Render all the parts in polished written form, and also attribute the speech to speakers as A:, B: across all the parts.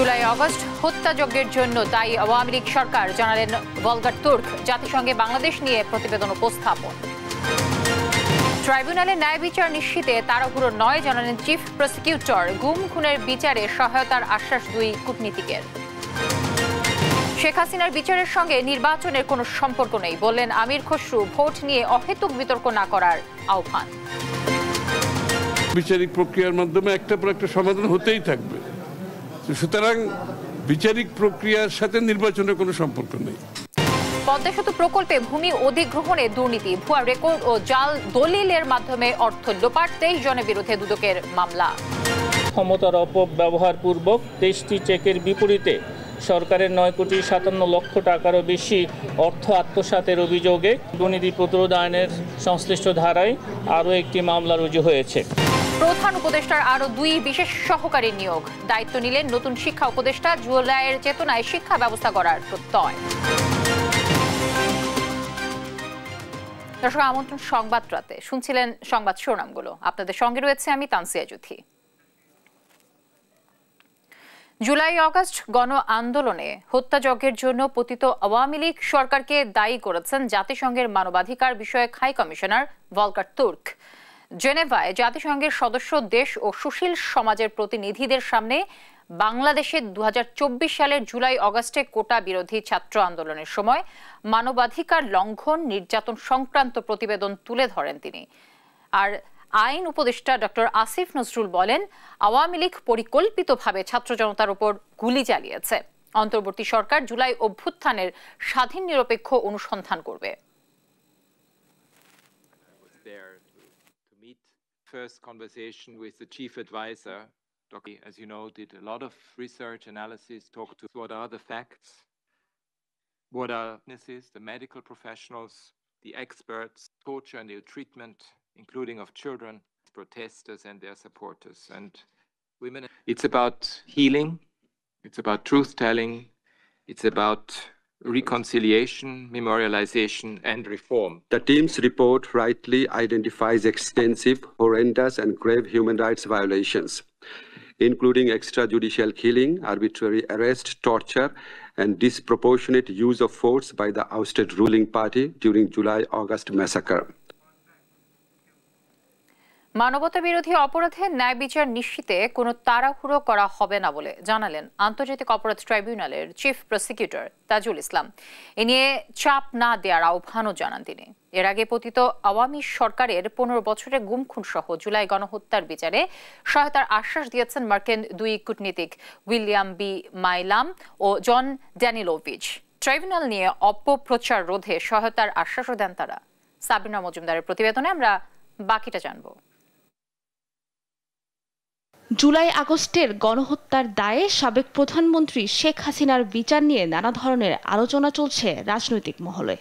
A: July August হত্যাযজ্ঞের জন্য দায়ী আওয়ামী লীগ সরকার, জানালেন ভলগার তুর্ক। জাতিসংঘে বাংলাদেশ নিয়ে প্রতিবেদন উপস্থাপন। ট্রাইব্যুনালে ন্যায় বিচার নিশ্চিতে তাড়াহুড়ো নয়, জানালেন চিফ প্রসিকিউটর। গুম খুনের বিচারে সহায়তার আশ্বাস দুই কূটনীতিকের। শেখ হাসিনার বিচারের সঙ্গে নির্বাচনের কোনো সম্পর্ক নেই, বললেন আমির খসরু। ভোট নিয়ে অহেতুক বিতর্ক না করার আহ্বান।
B: বিচারিক প্রক্রিয়ার মাধ্যমে একটার পর একটা সমাধান হতেই থাকবে, সুতরাং বিচারিক প্রক্রিয়ার সাথে নির্বাচনের কোনো সম্পর্ক নেই।
A: পদ্মা সেতু প্রকল্পে ভূমি অধিগ্রহণে দুর্নীতি, ভুয়া রেকর্ড ও জাল দলিলের মাধ্যমে অর্থ লোপাট, 23 জনের বিরুদ্ধে দুদকের মামলা।
C: ক্ষমতার অপব্যবহার পূর্বক 23টি চেকের বিপরীতে সরকারের 9,57,00,000 টাকারও বেশি অর্থ আত্মসাতের অভিযোগে দুর্নীতি প্রতিরোধ আইনের সংশ্লিষ্ট ধারায় আরও একটি মামলা রুজু হয়েছে।
A: প্রধান উপদেষ্টার আরো 2 বিশেষ সহকারী নিয়োগ, দায়িত্ব নিলেন নতুন শিক্ষা উপদেষ্টা। জুলাইয়ের চেতনায় শিক্ষা ব্যবস্থা করার প্রত্যয়। দর্শক, আমন্ত্রণ সংবাদ রাতে। শুনছিলেন সংবাদ শিরোনামগুলো। আপনাদের সঙ্গে রয়েছে আমি তানসিয়া জুথি। জুলাই আগস্ট গণ আন্দোলনে হত্যাযজ্ঞের জন্য পতিত আওয়ামী লীগ সরকারকে দায়ী করেছেন জাতিসংঘের মানবাধিকার বিষয়ক হাই কমিশনার ভলগার তুর্ক। জেনেভায় জাতিসংঘের সদস্য দেশ ও সুশীল সমাজের প্রতিনিধিদের সামনে বাংলাদেশে 2024 সালের জুলাই আগস্টে কোটা বিরোধী ছাত্র আন্দোলনের সময় মানবাধিকার লঙ্ঘন, নির্যাতন সংক্রান্ত প্রতিবেদন তুলে ধরেন তিনি। আর আইন উপদেষ্টা ডক্টর আসিফ নজরুল বলেন, আওয়ামী লীগ পরিকল্পিতভাবে ছাত্র জনতার উপর গুলি চালিয়েছে। অন্তর্বর্তী সরকার জুলাই অভ্যুত্থানের স্বাধীন নিরপেক্ষ অনুসন্ধান করবে।
D: First conversation with the chief advisor, as you know, did a lot of research analysis, talked to what are the facts, what are witnesses, the medical professionals, the experts, torture and ill treatment, including of children, protesters and their supporters and women. It's about healing, it's about truth-telling, it's about reconciliation, memorialization and reform.
E: The team's report rightly identifies extensive, horrendous and grave human rights violations, including extrajudicial killing, arbitrary arrest, torture and disproportionate use of force by the ousted ruling party during July-August massacre.
A: মানবতা বিরোধী অপরাধে ন্যায় বিচার নিশ্চিতে কোনো তাড়াহুড়ো করা হবে না বলে জানালেন আন্তর্জাতিক অপরাধ ট্রাইব্যুনালের চিফ প্রসিকিউটর তাজুল ইসলাম। এ নিয়ে চাপ না দেওয়ার আহ্বানও জানান তিনি। এর আগে পতিত আওয়ামী সরকারের 15 বছরের গুম খুন সহ জুলাই গণহত্যার বিচারে সহায়তার আশ্বাস দিয়েছেন মার্কিন 2 কূটনীতিক উইলিয়াম বি মাইলাম ও জন ড্যানিলোভিচ। ট্রাইব্যুনাল নিয়ে অপপ্রচার রোধে সহায়তার আশ্বাসও দেন তারা। সাবিনা মজুমদারের প্রতিবেদনে আমরা বাকিটা জানবো।
F: জুলাই আগস্টের গণহত্যার দায়ে সাবেক প্রধানমন্ত্রী শেখ হাসিনার বিচার নিয়ে নানা ধরনের আলোচনা চলছে রাজনৈতিক মহলে।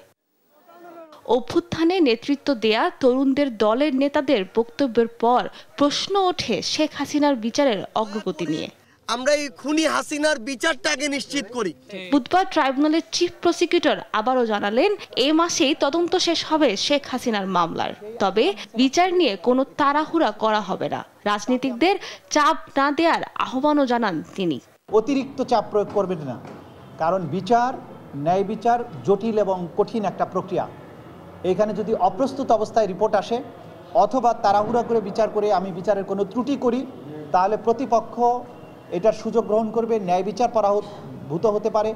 F: অভ্যুত্থানে নেতৃত্ব দেয়া তরুণদের দলের নেতাদের বক্তব্যের পর প্রশ্ন ওঠে শেখ হাসিনার বিচারের অগ্রগতি নিয়ে।
G: আমরা এই খুনি হাসিনার বিচারটাকে নিশ্চিত করি।
F: বুধবার ট্রাইব্যুনালের চিফ প্রসিকিউটর আবারও জানালেন, এই মাসেই তদন্ত শেষ হবে শেখ হাসিনার মামলার। তবে বিচার নিয়ে কোনো তাড়াহুড়া করা হবে না। রাজনীতিকদের চাপ না দেওয়ার আহ্বানও জানান তিনি।
H: অতিরিক্ত চাপ প্রয়োগ করবেন না, কারণ বিচার, ন্যায় বিচার জটিল এবং কঠিন একটা প্রক্রিয়া। এখানে যদি অপ্রস্তুত অবস্থায় রিপোর্ট আসে অথবা তাড়াহুড়া করে বিচার করে আমি বিচারের কোনো ত্রুটি করি, তাহলে প্রতিপক্ষ এটার সুযোগ গ্রহণ করবে, ন্যায় বিচার পরাভূত হতে পারে।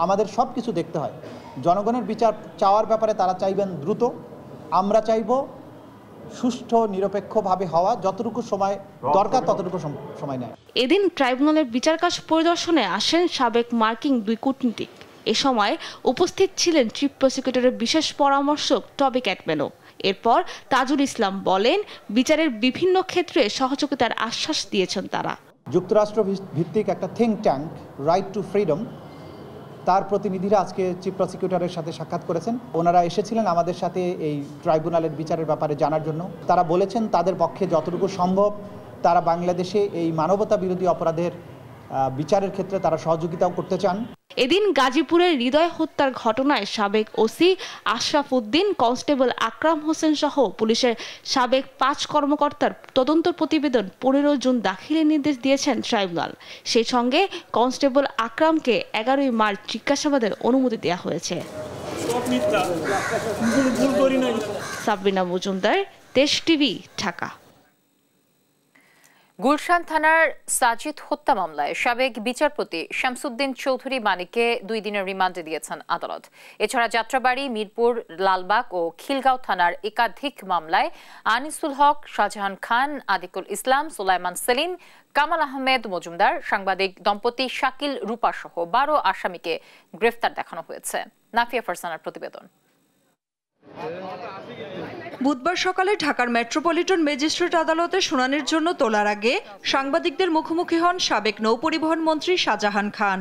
H: আমাদের সব কিছু দেখতে হয়। জনগণের বিচার চাওয়ার ব্যাপারে তারা চাইবেন দ্রুত, আমরা চাইব সুষ্ঠু নিরপেক্ষভাবে হওয়া, যতটুকু সময় দরকার ততটুকু সময় নেয়।
F: এদিন ট্রাইব্যুনালের বিচার কাজ পরিদর্শনে আসেন সাবেক মার্কিন 2 কূটনীতিক। এ সময় উপস্থিত ছিলেন চিফ প্রসিকিউটরের বিশেষ পরামর্শক টবি ক্যাটম্যানও। এরপর তাজুল ইসলাম বলেন, বিচারের বিভিন্ন ক্ষেত্রে সহযোগিতার আশ্বাস দিয়েছেন তারা।
H: যুক্তরাষ্ট্র ভিত্তিক একটা think tank right two freedom, তার প্রতিনিধিরা আজকে চিফ প্রসিকিউটরের সাথে সাক্ষাৎ করেছেন। ওনারা এসেছিলেন আমাদের সাথে এই ট্রাইব্যুনালের বিচারের ব্যাপারে জানার জন্য। তারা বলেছেন তাদের পক্ষে যতটুকু সম্ভব তারা বাংলাদেশে এই মানবতা বিরোধী অপরাধের বিচারের ক্ষেত্রে তারা সহযোগিতাও করতে চান।
F: এদিন গাজীপুরের হৃদয় হত্যার ঘটনায় সাবেক ওসি আশরাফ উদ্দিন, কনস্টেবল আকরাম হোসেন সহ পুলিশের সাবেক 5 কর্মকর্তার তদন্ত প্রতিবেদন 15 জুন দাখিলের নির্দেশ দিয়েছেন ট্রাইব্যুনাল। সেই সঙ্গে কনস্টেবল আকরামকে 11 মার্চ জিজ্ঞাসাবাদের অনুমতি দেওয়া হয়েছে। সাবরিনা মজুমদার, দেশ টিভি, ঢাকা।
A: গুলশান থানার সাজিদ হত্যা মামলায় সাবেক বিচারপতি শামসুদ্দিন চৌধুরী মানিককে 2 দিনের রিমান্ডে দিয়েছেন আদালত। এছাড়া যাত্রাবাড়ি, মিরপুর, লালবাগ ও খিলগাঁও থানার একাধিক মামলায় আনিসুল হক, শাহজাহান খান, আতিকুল ইসলাম, সুলাইমান সেলিম, কামাল আহমেদ মজুমদার, সাংবাদিক দম্পতি শাকিল রূপা সহ 12 আসামিকে গ্রেফতার দেখানো হয়েছে। নাফিয়া ফারসানার প্রতিবেদন।
I: বুধবার সকালে ঢাকার মেট্রোপলিটন ম্যাজিস্ট্রেট আদালতে শুনানির জন্য তোলার আগে সাংবাদিকদের মুখোমুখি হন সাবেক নৌপরিবহন মন্ত্রী শাহজাহান খান।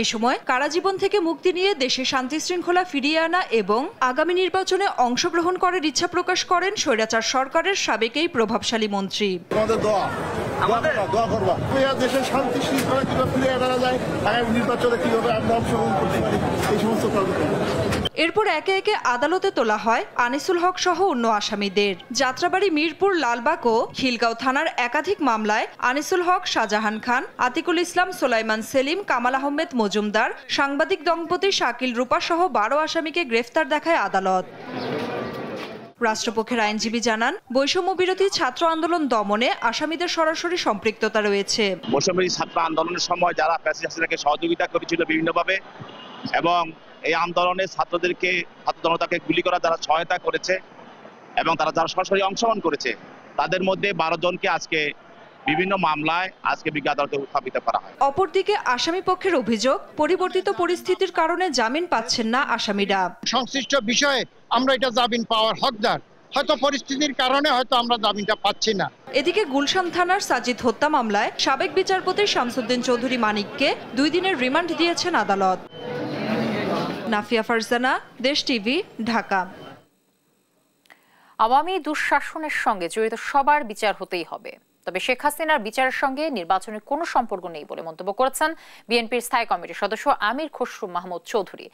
I: এ সময় কারাজীবন থেকে মুক্তি নিয়ে দেশে শান্তি শৃঙ্খলা ফিরিয়ে আনা এবং আগামী নির্বাচনে অংশগ্রহণ করার ইচ্ছা প্রকাশ করেন স্বৈরাচার সরকারের সাবেক এই প্রভাবশালী মন্ত্রী।
J: দেশের শান্তি শৃঙ্খলা কিভাবে ফিরিয়ে আনা যায়, আগামী নির্বাচনে কিভাবে আমরা অংশগ্রহণ করতে পারি, এই সমস্ত
I: এরপর একে একে আদালতে তোলা হয় আনিসুল হক সহ অন্য আসামিদের। যাত্রাবাড়ি, মিরপুর, লালবাগ ও খিলগাঁও থানার একাধিক মামলায় আনিসুল হক, শাহজাহান খান, আতিকুল ইসলাম, সুলাইমান সেলিম, কামাল আহমেদ মজুমদার, সাংবাদিক দম্পতি শাকিল রূপা সহ 12 আসামিকে গ্রেফতার দেখায় আদালত। রাষ্ট্রপক্ষের আইনজীবী জানান, বৈষম্য বিরোধী ছাত্র আন্দোলন দমনে আসামিদের সরাসরি সম্পৃক্ততা রয়েছে।
K: বৈষম্য ছাত্র আন্দোলনের সময় যারা ফ্যাসিস্ট হাসিনাকে সহযোগিতা করেছিল বিভিন্নভাবে এবং এই আন্দোলনে ছাত্র জনতাকে গুলি করা যারা সহায়তা করেছে এবং যারা সরাসরি অংশগ্রহণ করেছে, তাদের মধ্যে 12 জনকে আজকে বিভিন্ন মামলায় বিজ্ঞ আদালতে উত্থাপিত করা হয়।
I: অপরদিকে আসামি পক্ষের অভিযোগ, পরিবর্তিত পরিস্থিতির কারণে জামিন পাচ্ছেন না আসামিরা।
J: সংশ্লিষ্ট বিষয়ে আমরা এটা জামিন পাওয়ার হকদার, হয়তো পরিস্থিতির কারণে হয়তো আমরা জামিনটা পাচ্ছি না।
I: এদিকে গুলশান থানার সাজিদ হত্যা মামলায় সাবেক বিচারপতি শামসুদ্দিন চৌধুরী মানিককে 2 দিনের রিমান্ড দিয়েছেন আদালত। নাফিয়া ফারজানা, দেশ টিভি, ঢাকা।
A: আওয়ামী দুঃশাসনের সঙ্গে জড়িত সবার বিচার হতেই হবে, তবে শেখ হাসিনার বিচারের সঙ্গে নির্বাচনের কোনো সম্পর্ক নেই বলে মন্তব্য করেছেন বিএনপির স্থায়ী কমিটির সদস্য আমির খসরু মাহমুদ চৌধুরী।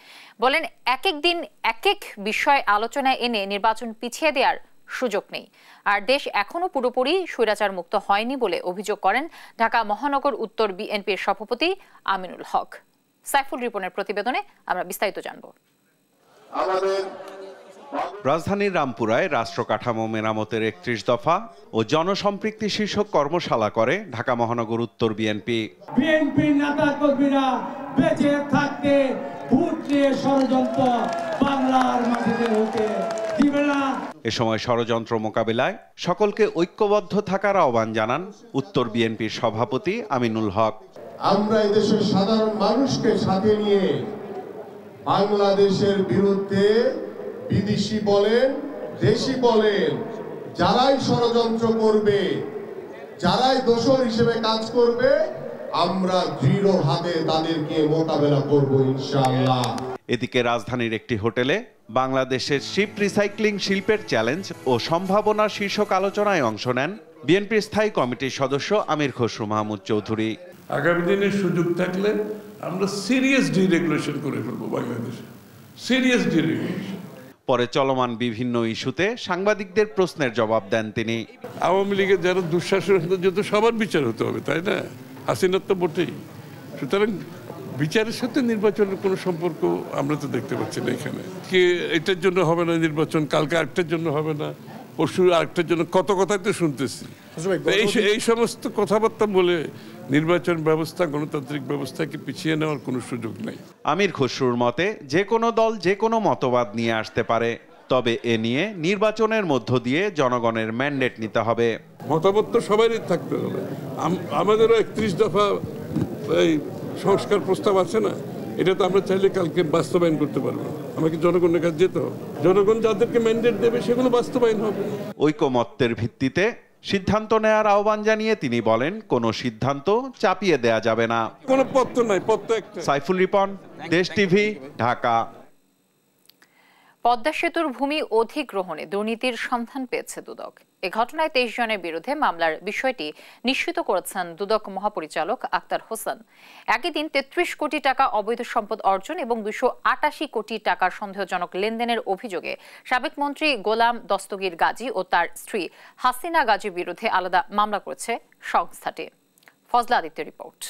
A: বলেন, এক এক দিন এক এক বিষয় আলোচনায় এনে নির্বাচন পিছিয়ে দেওয়ার সুযোগ নেই, আর দেশ এখনো পুরোপুরি স্বৈরাচার মুক্ত হয়নি বলে অভিযোগ করেন ঢাকা মহানগর উত্তর বিএনপির সভাপতি আমিনুল হক। সাইফুল রিপনের প্রতিবেদনে আমরা বিস্তারিত জানব।
L: রাজধানীর রামপুরায় রাষ্ট্র কাঠামো মেরামতের 31 দফা ও জনসম্পৃক্তি শীর্ষক কর্মশালা করে ঢাকা মহানগর উত্তর বিএনপি।
M: বিএনপির নেতা কর্মীরা বেঁচে থাকতে ভোট দিয়ে ষড়যন্ত্র বাংলার মাটিতে হতে দিবে না।
L: এ সময় ষড়যন্ত্র মোকাবিলায় সকলকে ঐক্যবদ্ধ থাকার আহ্বান জানান উত্তর বিএনপির সভাপতি আমিনুল হক।
J: আমরা এদেশের সাধারণ মানুষকে সাথে নিয়ে বাংলাদেশের বিরুদ্ধে বিদেশি বলেন, দেশি বলেন, যারাই ষড়যন্ত্র করবে, যারাই দোষর হিসেবে কাজ করবে, আমরা দৃঢ় হাতে তাদেরকে মোকাবেলা করব ইনশাআল্লাহ।
L: এদিকে রাজধানীর একটি হোটেলে বাংলাদেশের শিপ রিসাইক্লিং শিল্পের চ্যালেঞ্জ ও সম্ভাবনা শীর্ষক আলোচনায় অংশ নেন বিএনপির স্থায়ী কমিটির সদস্য আমির খসরু মাহমুদ চৌধুরী।
B: আগামী দিনে সুযোগ থাকলে আমরা সিরিয়াস ডিরেগুলেশন করে ফেলবো বাংলাদেশে, সিরিয়াস ডিরেগুলেশন।
L: পরে চলমান বিভিন্ন ইস্যুতে সাংবাদিকদের প্রশ্নের জবাব দেন তিনি।
B: আওয়ামী লীগের যারা দুঃশাসন যত সবার বিচার হতে হবে, তাই না? হাসিনার তো বটেই। সুতরাং বিচারের সাথে নির্বাচনের কোনো সম্পর্ক আমরা তো দেখতে পাচ্ছি না এখানে। কে এটার জন্য হবে না নির্বাচন, কালকে আরেকটার জন্য হবে না, পরশু আরেকটার জন্য, কত কথাই তো শুনতেছি। এই সমস্ত কথাবার্তা বলে নির্বাচন ব্যবস্থা, গণতান্ত্রিক ব্যবস্থাকে পিছিয়ে নেওয়ার কোনো সুযোগ নেই।
L: আমির খসরুর মতে যে কোনো দল যে কোনো মতবাদ নিয়ে আসতে পারে, তবে এ নিয়ে নির্বাচনের মধ্য দিয়ে জনগণের ম্যান্ডেট নিতে হবে।
B: মতামত তো সবারই থাকতে হবে। আমাদেরও 31 দফা এই সংস্কার প্রস্তাব আছে না, এটা তো আমরা চাইলে কালকে বাস্তবায়ন করতে পারবো। আমাকে জনগণের কাছে যেতে হবে, জনগণ যাদেরকে ম্যান্ডেট দেবে সেগুলো বাস্তবায়ন হবে।
L: ঐকমত্যের ভিত্তিতে সিদ্ধান্ত নেয়ার আহ্বান জানিয়ে তিনি বলেন, কোনো সিদ্ধান্ত চাপিয়ে দেয়া যাবে না।
B: কোনো পথ নাই, পথ একটা।
L: সাইফুল রিপন, দেশ টিভি, ঢাকা।
A: পদ্মা সেতুর ভূমি অধিগ্রহণে দুর্নীতির সন্ধান পেয়েছে দুদক। এ ঘটনায় 23 জনের বিরুদ্ধে মামলার বিষয়টি নিশ্চিত করেছেন দুদক মহাপরিচালক আক্তার হোসেন। একই দিন 33 কোটি টাকা অবৈধ সম্পদ অর্জন এবং 288 কোটি টাকার সন্দেহজনক লেনদেনের অভিযোগে সাবেক মন্ত্রী গোলাম দস্তগীর গাজী ও তার স্ত্রী হাসিনা গাজীর বিরুদ্ধে আলাদা মামলা করেছে সংস্থাটি। ফজলা আদিত্যের রিপোর্ট।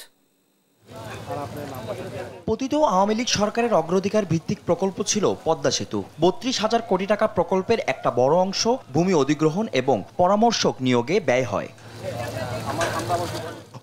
N: পতিত আওয়ামী লীগ সরকারের অগ্রাধিকার ভিত্তিক প্রকল্প ছিল পদ্মা সেতু। 32,000 কোটি টাকা প্রকল্পের একটা বড় অংশ ভূমি অধিগ্রহণ এবং পরামর্শক নিয়োগে ব্যয় হয়।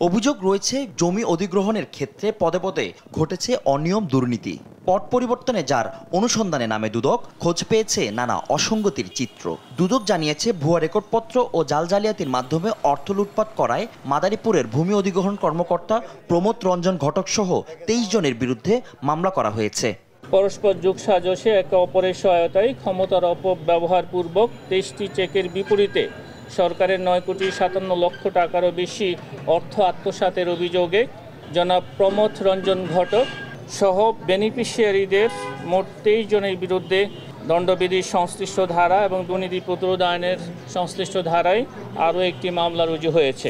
N: অভিযোগ রয়েছে জমি অধিগ্রহণের ক্ষেত্রে পদে পদে ঘটেছে অনিয়ম, দুর্নীতি। পট পরিবর্তনে যার অনুসন্ধানে নামে দুদক খোঁজ পেয়েছে নানা অসঙ্গতির চিত্র। দুদক জানিয়েছে ভুয়া রেকর্ডপত্র ও জাল জালিয়াতির মাধ্যমে অর্থ লুটপাট করায় মাদারীপুরের ভূমি অধিগ্রহণ কর্মকর্তা প্রমোদ রঞ্জন ঘটক সহ 23 জনের বিরুদ্ধে মামলা করা হয়েছে।
C: পরস্পর যোগসাজশে একে অপরের সহায়তায় ক্ষমতার অপব্যবহার পূর্বক 23টি চেকের বিপরীতে সরকারের 9,57 লক্ষ টাকারও বেশি অর্থ আত্মসাতের অভিযোগে জনাব প্রমোদ রঞ্জন ঘটক সহ বেনিফিশিয়ারিদের মোট 23 জনের বিরুদ্ধে দণ্ডবিধির সংশ্লিষ্ট ধারা এবং দুর্নীতি প্রতিরোধ আইনের সংশ্লিষ্ট ধারায় আরও একটি মামলা রুজু হয়েছে।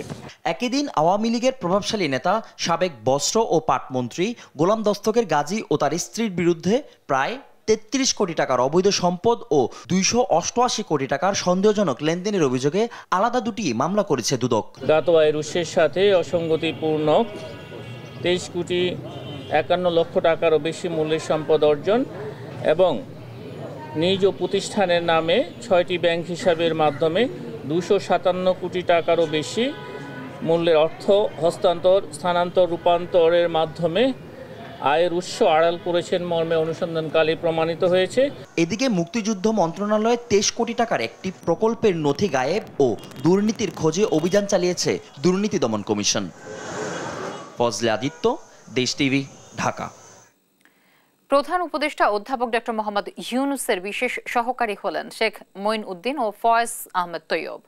N: একই দিন আওয়ামী লীগের প্রভাবশালী নেতা সাবেক বস্ত্র ও পাটমন্ত্রী গোলাম দস্তগীর গাজী ও তার স্ত্রীর বিরুদ্ধে প্রায় 33 কোটি টাকার অবৈধ সম্পদ ও 288 কোটি টাকার সন্দেহজনক লেনদেনের অভিযোগে আলাদা দুটি মামলা করেছে দুদক।
C: জ্ঞাত আয়ের উৎসের সাথে অসঙ্গতিপূর্ণ 23 কোটি 51 লক্ষ টাকারও বেশি মূল্যের সম্পদ অর্জন এবং নিজ প্রতিষ্ঠানের নামে 6টি ব্যাংক হিসাবের মাধ্যমে 257 কোটি টাকারও বেশি মূল্যের অর্থ হস্তান্তর, স্থানান্তর, রূপান্তরের মাধ্যমে আয়ের উৎস আড়াল করেছেন মর্মে অনুসন্ধানকালে প্রমাণিত হয়েছে।
N: এদিকে মুক্তিযুদ্ধ মন্ত্রণালয়ে 23 কোটি টাকার একটি প্রকল্পের নথি গায়েব ও দুর্নীতির খোঁজে অভিযান চালিয়েছে দুর্নীতি দমন কমিশন। ফজলে আদিত্য, দেশ টিভি, ঢাকা।
A: প্রধান উপদেষ্টা অধ্যাপক ডক্টর মোহাম্মদ ইউনূসের বিশেষ সহকারী হলেন শেখ মঈন উদ্দিন ও ফয়েজ আহমেদ তৈয়ব।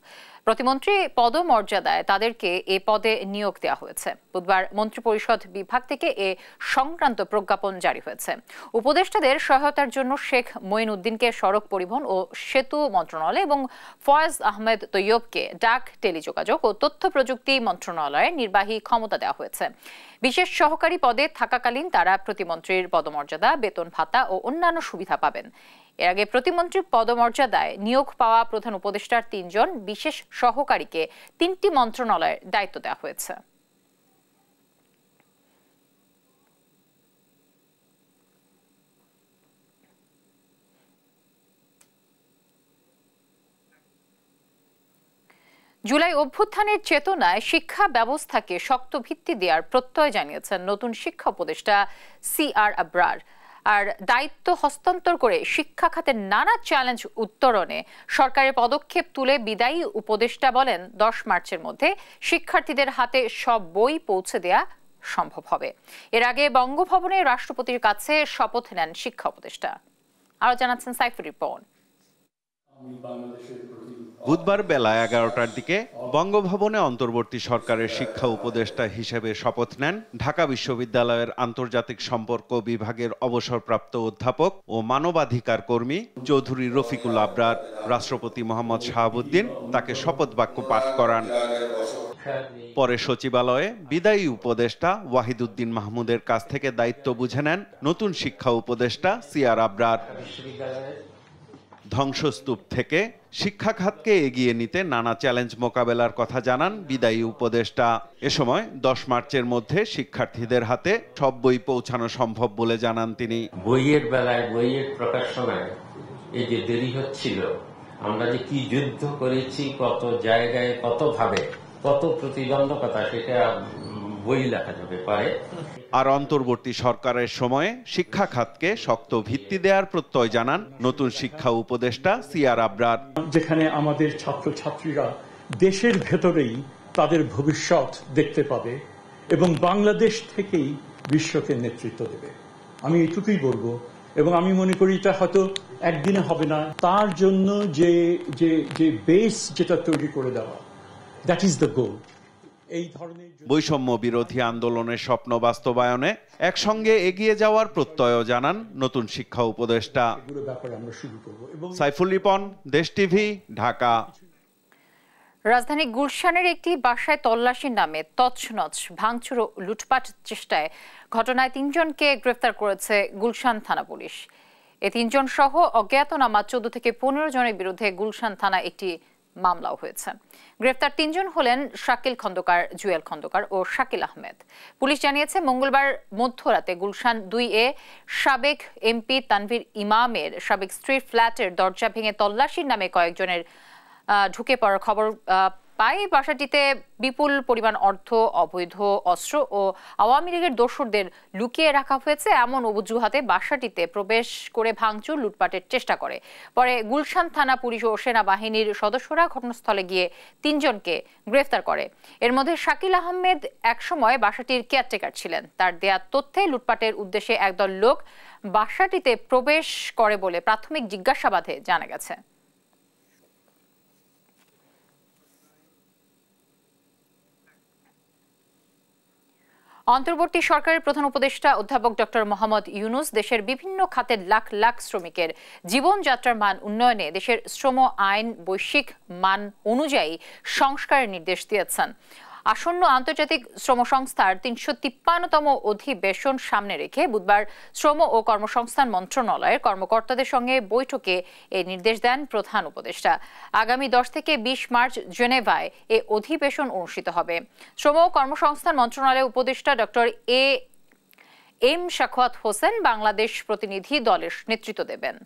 A: প্রতিমন্ত্রী পদমর্যাদায় তাদেরকে এ পদে নিয়োগ দেওয়া হয়েছে। বুধবার মন্ত্রিপরিষদ বিভাগ থেকে এ সংক্রান্ত প্রজ্ঞাপন জারি হয়েছে। উপদেষ্টাদের সহায়তার জন্য শেখ মঈন উদ্দিনকে সড়ক পরিবহন ও সেতু মন্ত্রণালয় এবং ফয়েজ আহমেদ তৈয়বকে ডাক, টেলিযোগাযোগ ও তথ্য প্রযুক্তি মন্ত্রণালয়ের নির্বাহী ক্ষমতা দেওয়া হয়েছে। বিশেষ সহকারী পদে থাকাকালীন তারা প্রতিমন্ত্রীর পদমর্যাদা, বেতন ভাতা ও অন্যান্য সুবিধা পাবেন। এর আগে প্রতিমন্ত্রী পদমর্যাদায় নিয়োগ পাওয়া প্রধান উপদেষ্টার 3 জন বিশেষ সহকারীকে 3টি মন্ত্রণালয়ের দায়িত্ব দেওয়া হয়েছে। জুলাই অভ্যুত্থানের চেতনায় শিক্ষা ব্যবস্থাকে শক্ত ভিত্তি দেওয়ার প্রত্যয় জানিয়েছেন নতুন শিক্ষা উপদেষ্টা CR আবরার। আর দায়িত্ব হস্তান্তর করে শিক্ষা খাতের নানা চ্যালেঞ্জ উত্তরণে সরকারের পদক্ষেপ তুলে বিদায়ী উপদেষ্টা বলেন 10 মার্চের মধ্যে শিক্ষার্থীদের হাতে সব বই পৌঁছে দেয়া সম্ভব হবে। এর আগে বঙ্গভবনে রাষ্ট্রপতির কাছে শপথ নেন শিক্ষা উপদেষ্টা। আরো জানাচ্ছেন সাইফুর রিপন।
L: বুধবার বেলা 11টার দিকে বঙ্গভবনে অন্তর্বর্তী সরকারের শিক্ষা উপদেষ্টা হিসেবে শপথ নেন ঢাকা বিশ্ববিদ্যালয়ের আন্তর্জাতিক সম্পর্ক বিভাগের অবসরপ্রাপ্ত অধ্যাপক ও মানবাধিকার কর্মী চৌধুরী রফিকুল আবরার। রাষ্ট্রপতি মোহাম্মদ শাহাবুদ্দিন তাকে শপথ বাক্য পাঠ করান। পরে সচিবালয়ে বিদায়ী উপদেষ্টা ওয়াহিদুদ্দিন মাহমুদের কাছ থেকে দায়িত্ব বুঝে নেন নতুন শিক্ষা উপদেষ্টা CR আবরার। ধ্বংসস্তূপ থেকে শিক্ষা খাতকে এগিয়ে নিতে নানা চ্যালেঞ্জ মোকাবেলার কথা জানান বিদায়ী উপদেষ্টা। এ সময় 10 মার্চের মধ্যে শিক্ষার্থীদের হাতে সব বই পৌঁছানো সম্ভব বলে জানান তিনি।
O: বইয়ের বেলায়, বইয়ের প্রকাশনায় এই যে দেরি হচ্ছিল, আমরা যে কি যুদ্ধ করেছি, কত জায়গায়, কত ভাবে, কত প্রতিবন্ধকতা, সেটা বই লেখা যাবে পারে।
L: আর অন্তর্বর্তী সরকারের সময়ে শিক্ষা খাতকে শক্ত ভিত্তি দেওয়ার প্রত্যয় জানান নতুন শিক্ষা উপদেষ্টা CR আবরার।
P: যেখানে আমাদের ছাত্রছাত্রীরা দেশের ভেতরেই তাদের ভবিষ্যৎ দেখতে পাবে এবং বাংলাদেশ থেকেই বিশ্বকে নেতৃত্ব দেবে, আমি এটুকুই বলবো। এবং আমি মনে করি এটা হয়তো একদিনে হবে না, তার জন্য যে যে যে বেস যেটা তৈরি করে দেওয়া, দ্যাট ইজ দ্য গোল। এই ধরনের
L: বৈষম্য বিরোধী আন্দোলনের স্বপ্ন বাস্তবায়নে একসঙ্গে এগিয়ে যাওয়ার প্রত্যয় জানান নতুন শিক্ষা উপদেষ্টা সাইফুল রিপন, দেশ টিভি, ঢাকা।
A: রাজধানী গুলশানের একটি বাসায় তল্লাশির নামে তছনছ ভাঙচুর ও লুটপাট চেষ্টায় ঘটনায় ৩ জনকে গ্রেফতার করেছে গুলশান থানা পুলিশ। এই ৩ জন সহ অজ্ঞাতনামা ১৪ থেকে ১৫ জনের বিরুদ্ধে গুলশান থানায় একটি মামলাও হয়েছে। গ্রেফতার ৩ জন হলেন শাকিল খন্দকার, জুয়েল খন্দকার ও শাকিল আহমেদ। পুলিশ জানিয়েছে মঙ্গলবার মধ্যরাতে গুলশান 2A সাবেক এমপি তানভীর ইমামের সাবেক স্ত্রীর ফ্ল্যাটের দরজা ভেঙে তল্লাশির নামে কয়েকজনের ঢুকে পড়ার খবর পায়। বাসাটিতে বিপুল পরিমাণ অর্থ, অবৈধ অস্ত্র ও আওয়ামী লীগের দোসরদের লুকিয়ে রাখা হয়েছে এমন অজুহাতে বাসাটিতে প্রবেশ করে ভাঙচুর লুটপাটের চেষ্টা করে। পরে গুলশান থানা পুলিশ ও সেনাবাহিনীর সদস্যরা ঘটনাস্থলে গিয়ে ৩ জনকে গ্রেফতার করে। এর মধ্যে শাকিল আহমেদ একসময় বাসাটির কেয়ারটেকার ছিলেন। তার দেয়া তথ্যে লুটপাটের উদ্দেশ্যে একদল লোক বাসাটিতে প্রবেশ করে বলে প্রাথমিক জিজ্ঞাসাবাদে জানা গেছে। অন্তর্বর্তী সরকারের প্রধান উপদেষ্টা অধ্যাপক ডক্টর মোহাম্মদ ইউনুস দেশের বিভিন্ন খাতের লাখ লাখ শ্রমিকের জীবনযাত্রার মান উন্নয়নে দেশের শ্রম আইন বৈশ্বিক মান অনুযায়ী সংস্কারের নির্দেশ দিয়েছেন। আসন্ন আন্তর্জাতিক শ্রম সংস্থার ৩৫৩তম অধিবেশন সামনে রেখে বুধবার শ্রম ও কর্মসংস্থান মন্ত্রণালয়ের কর্মকর্তাদের সঙ্গে বৈঠকে এই নির্দেশ দেন প্রধান উপদেষ্টা। আগামী ১০ থেকে ২০ মার্চ জেনেভায় এ অধিবেশন অনুষ্ঠিত হবে। শ্রম ও কর্মসংস্থান মন্ত্রণালয়ের উপদেষ্টা ডক্টর এম শাখাওয়াত হোসেন বাংলাদেশ প্রতিনিধি দলের নেতৃত্ব দেবেন।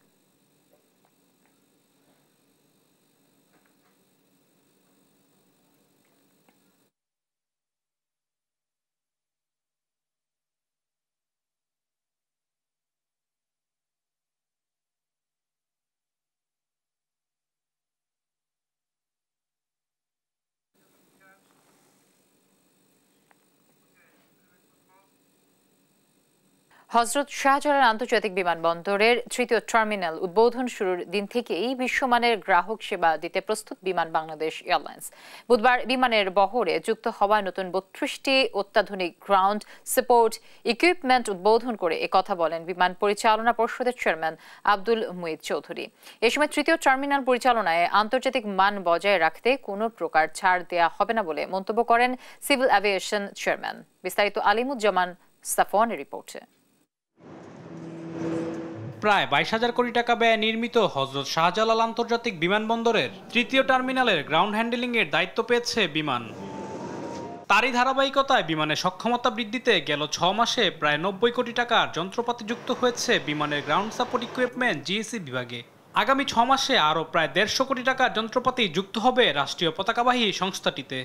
A: হযরত শাহজালাল আন্তর্জাতিক বিমানবন্দরের ৩য় টার্মিনাল উদ্বোধন শুরুর দিন থেকেই বিশ্বমানের গ্রাহক সেবা দিতে প্রস্তুত বিমান বাংলাদেশ এয়ারলাইন্স। বুধবার বিমানের বহরে যুক্ত হওয়া নতুন ৩২টি অত্যাধুনিক গ্রাউন্ড সাপোর্ট ইকুইপমেন্ট উদ্বোধন করে একথা বলেন বিমান পরিচালনা পর্ষদের চেয়ারম্যান আব্দুল মুঈদ চৌধুরী। এ সময় ৩য় টার্মিনাল পরিচালনায় আন্তর্জাতিক মান বজায় রাখতে কোনো প্রকার ছাড় দেয়া হবে না বলে মন্তব্য করেন সিভিল অ্যাভিয়েশন চেয়ারম্যান। বিস্তারিত আলিমুজ্জামান সাফওয়ানের রিপোর্টে।
Q: প্রায় ২২,০০০ কোটি টাকা ব্যয়ে নির্মিত হযরত শাহজালাল আন্তর্জাতিক বিমানবন্দরের ৩য় টার্মিনালের গ্রাউন্ড হ্যান্ডেলিংয়ের দায়িত্ব পেয়েছে বিমান। তারই ধারাবাহিকতায় বিমানের সক্ষমতা বৃদ্ধিতে গেল ৬ মাসে প্রায় ৯০ কোটি টাকার যন্ত্রপাতি যুক্ত হয়েছে বিমানের গ্রাউন্ড সাপোর্ট ইকুইপমেন্ট জিএসি বিভাগে। আগামী ৬ মাসে আরও প্রায় ১৫০ কোটি টাকার যন্ত্রপাতি যুক্ত হবে রাষ্ট্রীয় পতাকাবাহী সংস্থাটিতে।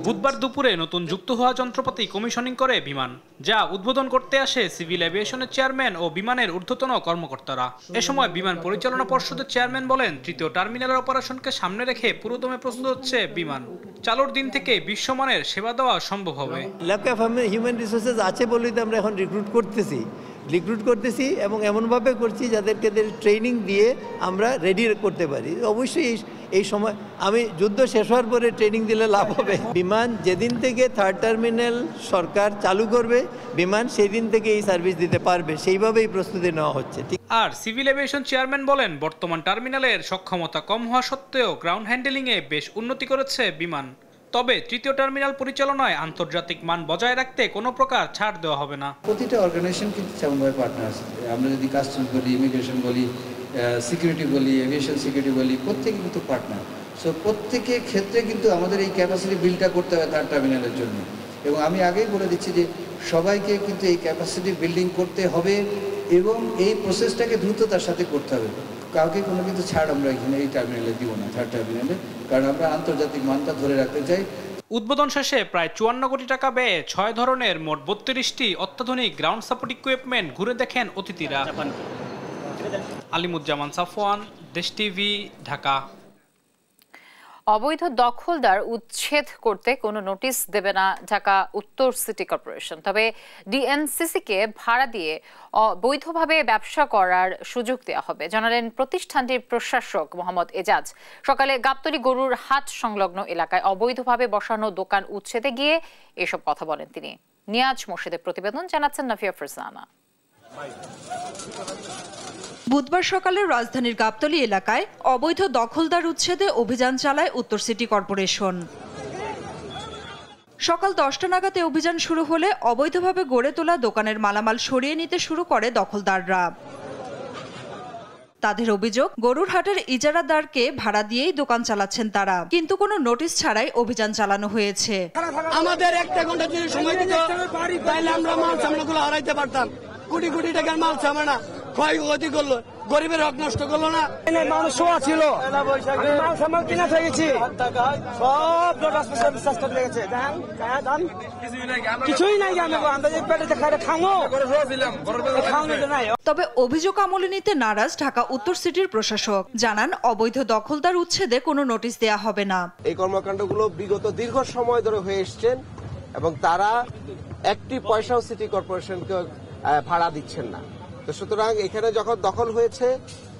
Q: বুধবার দুপুরে নতুন যুক্ত হওয়া যন্ত্রপাতি কমিশনিং করে বিমান, যা উদ্বোধন করতে আসে সিভিল এভিয়েশনের চেয়ারম্যান ও বিমানের ঊর্ধ্বতন কর্মকর্তারা। এ সময় বিমান পরিচালনা পর্ষদের চেয়ারম্যান বলেন, ৩য় টার্মিনালের অপারেশনকে সামনে রেখে পুরোদমে প্রস্তুত হচ্ছে বিমান। চালুর দিন থেকে বিশ্বমানের সেবা দেওয়া সম্ভব হবে।
R: ল্যাক অফ হিউম্যান রিসোর্সেস আছে বলেই তো আমরা এখন রিক্রুট করতেছি এবং এমনভাবে করছি যাদেরকে ট্রেনিং দিয়ে আমরা রেডি করতে পারি। অবশ্যই এই সময় আমি যুদ্ধ শেষ হওয়ার পরে ট্রেনিং দিলে লাভ হবে। বিমান যেদিন থেকে 3rd টার্মিনাল সরকার চালু করবে, বিমান সেই দিন থেকে এই সার্ভিস দিতে পারবে, সেইভাবেই প্রস্তুতি নেওয়া হচ্ছে।
Q: আর সিভিল এভিয়েশন চেয়ারম্যান বলেন, বর্তমান টার্মিনালের সক্ষমতা কম হওয়া সত্ত্বেও গ্রাউন্ড হ্যান্ডেলিংয়ে বেশ উন্নতি করেছে বিমান। তবে ৩য় টার্মিনাল পরিচালনায় আন্তর্জাতিক মান বজায় রাখতে কোনো প্রকার ছাড় দেওয়া হবে না।
S: প্রতিটা অর্গানাইজেশন কিন্তু সেমনভাবে পার্টনার আছে। আমরা যদি কাস্টমস বলি, ইমিগ্রেশন বলি, সিকিউরিটি বলি, এভিয়েশন সিকিউরিটি বলি, প্রত্যেকে কিন্তু পার্টনার। সো প্রত্যেকের ক্ষেত্রে কিন্তু আমাদের এই ক্যাপাসিটি বিল্ডটা করতে হবে 3rd টার্মিনালের জন্য। এবং আমি আগেই বলে দিচ্ছি যে সবাইকে কিন্তু এই ক্যাপাসিটি বিল্ডিং করতে হবে এবং এই প্রসেসটাকে দ্রুততার সাথে করতে হবে। কাউকে কোনো কিন্তু ছাড় আমরা এখানে এই টার্মিনালে দিব না, 3rd টার্মিনালে, কারণ আমরা আন্তর্জাতিক মানটা ধরে রাখতে চাই।
Q: উদ্বোধন শেষে প্রায় ৫৪ কোটি টাকা ব্যয়ে ৬ ধরনের মোট ৩২টি অত্যাধুনিক গ্রাউন্ড সাপোর্ট ইকুইপমেন্ট ঘুরে দেখেন অতিথিরা। আলিমুজ্জামান সাফওয়ান, দেশ টিভি, ঢাকা।
A: অবৈধ দখলদার উচ্ছেদ করতে কোনো নোটিশ দেবে না ঢাকা উত্তর সিটি কর্পোরেশন, তবে ডিএনসিসিকে ভাড়া দিয়ে অবৈধভাবে ব্যবসা করার সুযোগ দেওয়া হবে জানালেন প্রতিষ্ঠানটির প্রশাসক মোহাম্মদ এজাজ। সকালে গাবতলী গরুর হাট সংলগ্ন এলাকায় অবৈধভাবে বসানো দোকান উচ্ছেদে গিয়ে এসব কথা বলেন তিনি। নিয়াজ মোর্শেদের প্রতিবেদন, জানাচ্ছেন নাফিয়া ফারজানা।
I: বুধবার সকালে রাজধানীর গাবতলী এলাকায় অবৈধ দখলদার উচ্ছেদে অভিযান চালায় উত্তর সিটি কর্পোরেশন। সকাল 10টা নাগাদ অভিযান শুরু হলে অবৈধভাবে গড়ে তোলা দোকানের মালামাল সরিয়ে নিতে শুরু করে দখলদাররা। তাদের অভিযোগ, গরুর হাটের ইজারাদারকে ভাড়া দিয়েই দোকান চালাচ্ছেন তারা, কিন্তু কোনো নোটিশ ছাড়াই অভিযান চালানো হয়েছে।
G: আমাদের 1 ঘন্টা যদি সময় দিত তাহলে আমরা মাল সামনাগুলো হারাইতে পারতাম। কোটি কোটি টাকার মাল সামনা ক্ষয়ক্ষতি করলো, গরিবের হক নষ্ট করলো না। মানুষ শোয়া ছিল, মাল সামান কিনা থেকেছি, কিছুই নাই।
I: তবে অভিযোগ আমলে নিতে নারাজ ঢাকা উত্তর সিটির প্রশাসক জানান, অবৈধ দখলদার উচ্ছেদে কোনো নোটিশ দেয়া হবে না।
T: এই কর্মকাণ্ডগুলো বিগত দীর্ঘ সময় ধরে হয়ে এসছেন এবং তারা একটি পয়সাও সিটি কর্পোরেশনকে ভাড়া দিচ্ছেন না। তো সুতরাং এখানে যখন দখল হয়েছে,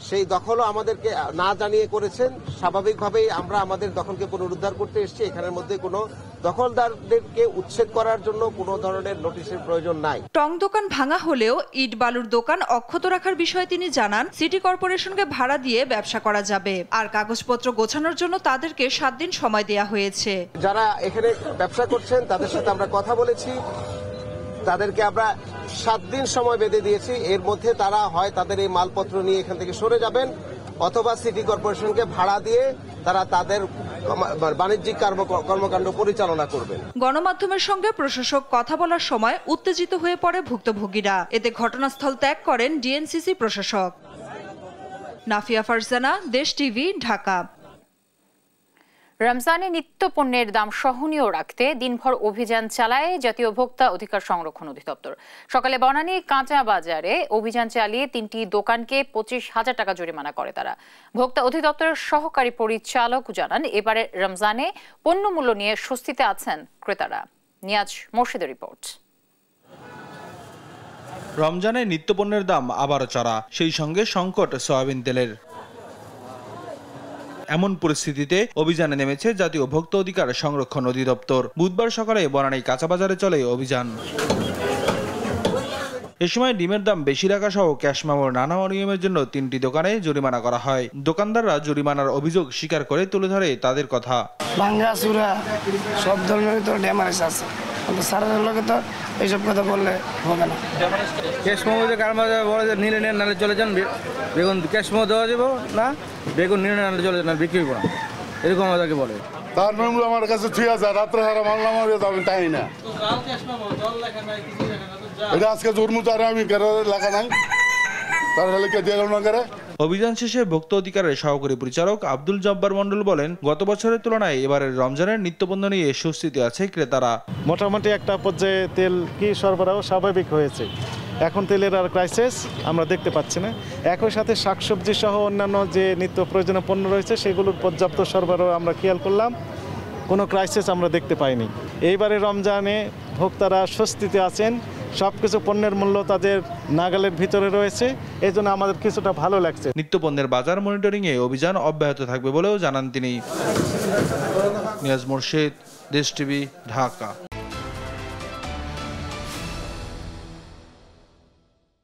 T: সেই দখলও আমাদেরকে না জানিয়ে করেছেন। স্বাভাবিকভাবেই আমরা আমাদের দখলকে পুনরুদ্ধার করতে এসেছি। এখানের মধ্যে কোনো দখলদারদেরকে উচ্ছেদ করার জন্য কোনো ধরনের নোটিশের প্রয়োজন নাই।
I: টং দোকান ভাঙা হলেও ইট বালুর দোকান অক্ষত রাখার বিষয়ে তিনি জানান, সিটি কর্পোরেশনকে ভাড়া দিয়ে ব্যবসা করা যাবে, আর কাগজপত্র গোছানোর জন্য তাদেরকে 7 দিন সময় দেয়া হয়েছে।
T: যারা এখানে ব্যবসা করছেন তাদের সাথে আমরা কথা বলেছি, তাদেরকে আমরা 7 দিন সময় বেঁধে দিয়েছি। এর মধ্যে তারা হয় তাদের এই মালপত্র নিয়ে এখান থেকে সরে যাবেন, অথবা সিটি কর্পোরেশনকে ভাড়া দিয়ে তারা তাদের বাণিজ্যিক কর্মকাণ্ড পরিচালনা করবেন।
I: গণমাধ্যমের সঙ্গে প্রশাসক কথা বলার সময় উত্তেজিত হয়ে পড়ে ভুক্তভোগীরা। এতে ঘটনাস্থল ত্যাগ করেন ডিএনসিসি প্রশাসক। নাফিয়া ফারজানা, দেশ টিভি, ঢাকা।
A: রমজানে নিত্য পণ্যের দাম সহনীয় রাখতে দিনভর অভিযান চালায় জাতীয় ভোক্তা অধিকার সংরক্ষণ অধিদপ্তর। সকালে বনানী কাঁচা বাজারে অভিযান চালিয়ে 3টি দোকানকে 25,000 টাকা জরিমানা করে তারা। ভোক্তা অধিদপ্তরের সহকারী পরিচালক জানান, এবারে রমজানে পণ্য মূল্য নিয়ে স্বস্তিতে আছেন ক্রেতারা। নিয়াজ মোর্শেদের রিপোর্ট।
U: রমজানে নিত্যপণ্যের দাম আবারও চড়া, সেই সঙ্গে সংকট সয়াবিন তেলের। এমন পরিস্থিতিতে অভিযানে নেমেছে জাতীয় ভোক্তা অধিকার সংরক্ষণ অধিদপ্তর। বুধবার সকালে বনানী কাঁচা বাজারে চলে অভিযান। এ সময় ডিমের দাম বেশি রাখা সহ ক্যাশ মেমোর নানা অনিয়মের জন্য 3টি দোকানে জরিমানা করা হয়। দোকানদাররা জরিমানার অভিযোগ স্বীকার করে তুলে ধরে তাদের কথা।
V: ভাঙ্গা চূড়া সব ধরনের তো ড্যামারেজ আছে, সারাদের লোকে তো এইসব কথা বললে হবে না।
W: ক্যাশ মেমো যে কার মাঝে বলে যে নিলে নেন, নাহলে চলে যান, বেগুন ক্যাশ মেমো দেওয়া যাবো না, বেগুন নিলে নাহলে চলে যান, বিক্রি করবো না, এরকম আমাদেরকে বলে।
X: তার মেমো আমার কাছে 3000 রাত্রে হারা মানলাম, আমি তাই না এটা আজকে জন্মতে আমি লেখা নাই, তার লেখা দিয়ে গেল না করে।
U: অভিযান শেষে ভোক্তা অধিকারের সহকারী পরিচালক আব্দুল জব্বার মন্ডল বলেন, গত বছরের তুলনায় এবারের রমজানের নিত্যপণ্য নিয়ে স্বস্তিতে আছে ক্রেতারা।
Y: মোটামুটি একটা পর্যায়ে তেল কি সরবরাহ স্বাভাবিক হয়েছে, এখন তেলের আর ক্রাইসিস আমরা দেখতে পাচ্ছি না। একই সাথে শাকসবজি সহ অন্যান্য যে নিত্য প্রয়োজনীয় পণ্য রয়েছে সেগুলোর পর্যাপ্ত সরবরাহ আমরা খেয়াল করলাম, কোনো ক্রাইসিস আমরা দেখতে পাইনি। এইবারে রমজানে ভোক্তারা স্বস্তিতে আছেন, সবকিছু পণ্যের মূল্য তাদের নাগালের ভিতরে রয়েছে, এই জন্য আমাদের কিছুটা ভালো লাগছে।
U: নিত্যপণ্যের বাজার মনিটরিংয়ে অভিযান অব্যাহত থাকবে বলেও জানান তিনি। নিয়াজ মোর্শেদ, দেশ টিভি, ঢাকা।